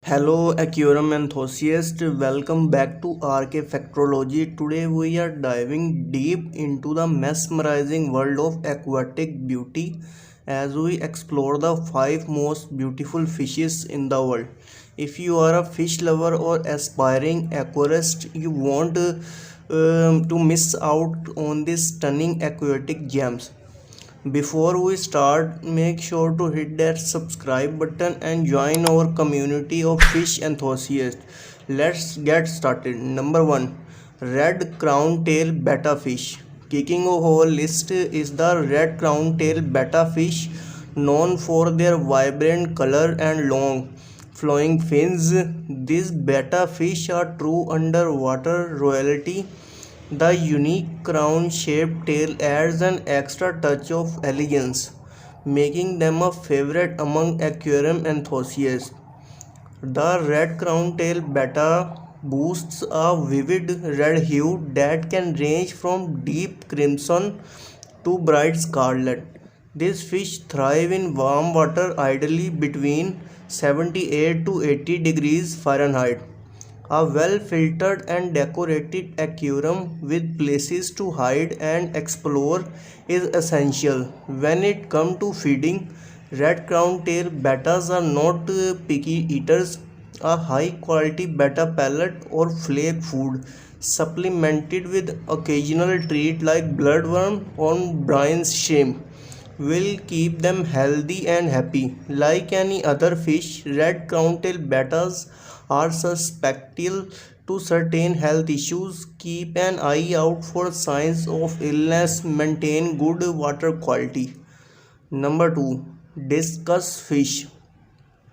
Hello aquarium enthusiasts, welcome back to RK Factorology. Today we are diving deep into the mesmerizing world of aquatic beauty as we explore the 5 most beautiful fishes in the world. If you are a fish lover or aspiring aquarist, you want to miss out on these stunning aquatic gems. Before we start, make sure to hit that subscribe button and join our community of fish enthusiasts. Let's get started. Number 1. Red crown tail betta fish. Kicking off our list is the red crown tail betta fish, known for their vibrant color and long flowing fins. These betta fish are true underwater royalty. The unique crown-shaped tail adds an extra touch of elegance, making them a favorite among aquarium enthusiasts. The red crown-tail betta boasts a vivid red hue that can range from deep crimson to bright scarlet. These fish thrive in warm water, ideally between 78 to 80 degrees Fahrenheit. A well-filtered and decorated aquarium with places to hide and explore is essential. When it comes to feeding, red crown-tail bettas are not picky eaters. A high-quality betta pellet or flake food, supplemented with occasional treat like bloodworm or brine shrimp, will keep them healthy and happy. Like any other fish, red crown-tail bettas are susceptible to certain health issues. Keep an eye out for signs of illness. Maintain good water quality. Number 2. Discus fish.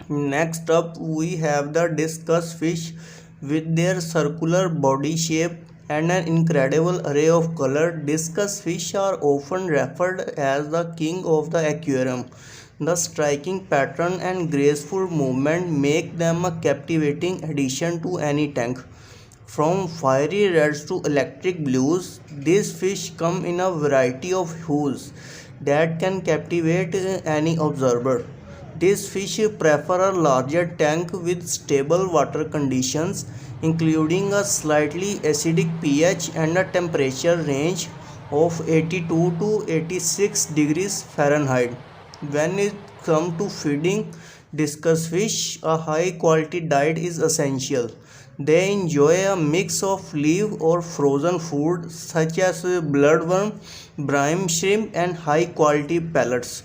Next up, we have the discus fish with their circular body shape and an incredible array of color. Discus fish are often referred as the king of the aquarium. The striking pattern and graceful movement make them a captivating addition to any tank. From fiery reds to electric blues, these fish come in a variety of hues that can captivate any observer. These fish prefer a larger tank with stable water conditions, including a slightly acidic pH and a temperature range of 82 to 86 degrees Fahrenheit. When it comes to feeding discus fish, a high quality diet is essential. They enjoy a mix of live or frozen food such as bloodworm, brine shrimp, and high quality pellets.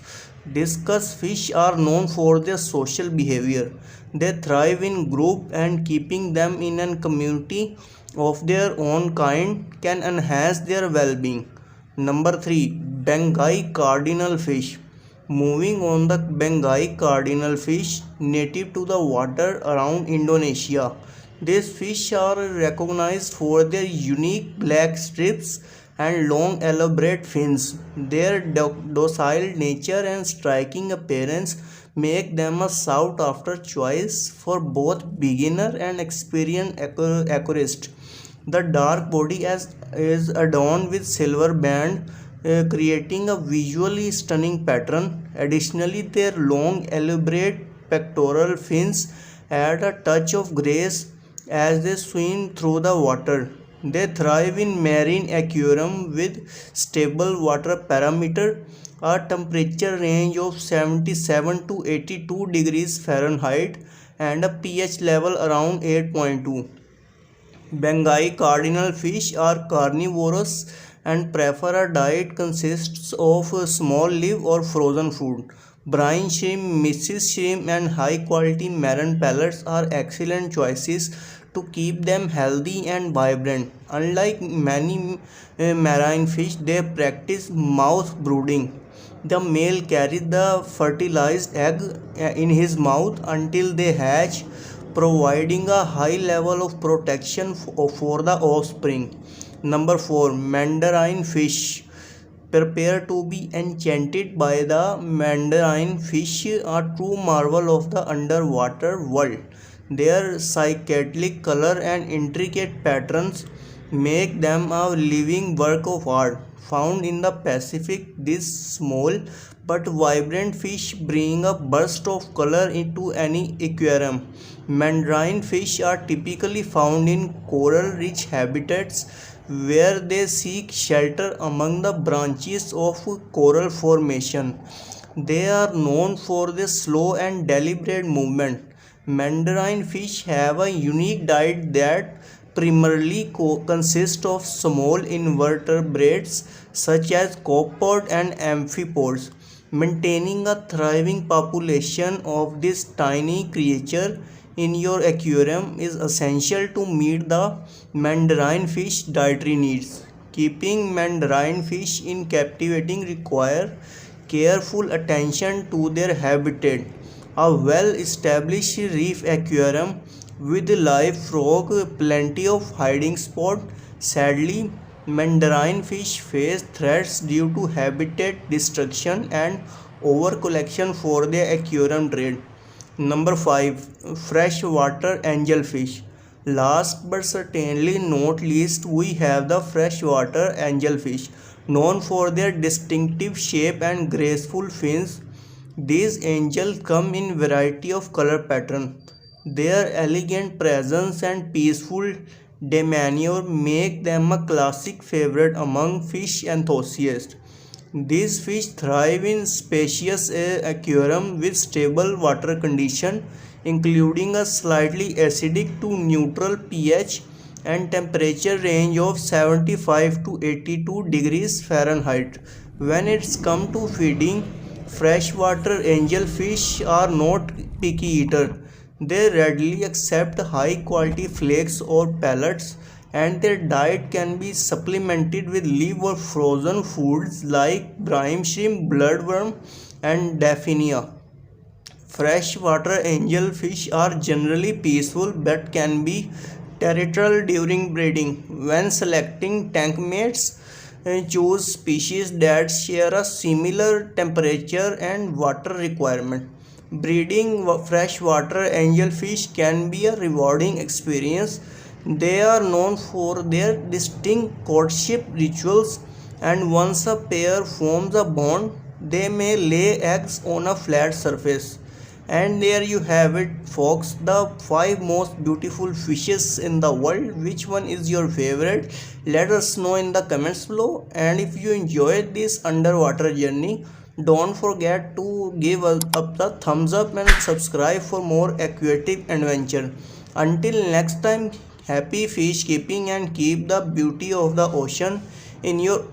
Discus fish are known for their social behavior. They thrive in group, and keeping them in a community of their own kind can enhance their well-being. Number 3. Bengai cardinal fish. Moving on, the Bengai cardinal fish, native to the water around Indonesia. These fish are recognized for their unique black strips and long elaborate fins. Their docile nature and striking appearance make them a sought after choice for both beginner and experienced aquarist. The dark body is adorned with silver band, creating a visually stunning pattern. Additionally, their long elaborate pectoral fins add a touch of grace as they swim through the water. They thrive in marine aquarium with stable water parameter, a temperature range of 77 to 82 degrees Fahrenheit, and a pH level around 8.2. Bengai cardinal fish are carnivorous and prefer a diet consists of small live or frozen food. Brine shrimp, Mrs. shrimp, and high quality marine pellets are excellent choices to keep them healthy and vibrant. Unlike many marine fish, they practice mouth brooding. The male carries the fertilized egg in his mouth until they hatch, providing a high level of protection for the offspring. Number 4. Mandarin fish. Prepare to be enchanted by the mandarin fish, a true marvel of the underwater world. Their psychedelic color and intricate patterns make them a living work of art. Found in the Pacific, these small but vibrant fish bring a burst of color into any aquarium. Mandarine fish are typically found in coral-rich habitats where they seek shelter among the branches of coral formation. They are known for their slow and deliberate movement. Mandarine fish have a unique diet that primarily consists of small invertebrates such as copepod and amphipods. Maintaining a thriving population of this tiny creature in your aquarium is essential to meet the mandarine fish dietary needs. Keeping mandarine fish in captivity requires careful attention to their habitat. A well-established reef aquarium with live frog, plenty of hiding spot. Sadly, mandarine fish face threats due to habitat destruction and overcollection for their aquarium trade. Number 5. Freshwater angelfish. Last but certainly not least, we have the freshwater angelfish, known for their distinctive shape and graceful fins. These angels come in variety of color pattern. Their elegant presence and peaceful demeanor make them a classic favorite among fish enthusiasts. These fish thrive in spacious aquarium with stable water condition, including a slightly acidic to neutral pH and temperature range of 75 to 82 degrees Fahrenheit. When it's come to feeding, freshwater angelfish are not picky eater. They readily accept high quality flakes or pellets, and their diet can be supplemented with live or frozen foods like brine shrimp, bloodworm, and daphnia. Freshwater angelfish are generally peaceful but can be territorial during breeding. When selecting tank mates, choose species that share a similar temperature and water requirement. Breeding freshwater angelfish can be a rewarding experience. They are known for their distinct courtship rituals, and once a pair forms a bond, they may lay eggs on a flat surface. And there you have it, folks, the 5 most beautiful fishes in the world. Which one is your favorite? Let us know in the comments below. And if you enjoyed this underwater journey, don't forget to give us the thumbs up and subscribe for more aquatic adventure. Until next time, happy fish keeping and keep the beauty of the ocean in your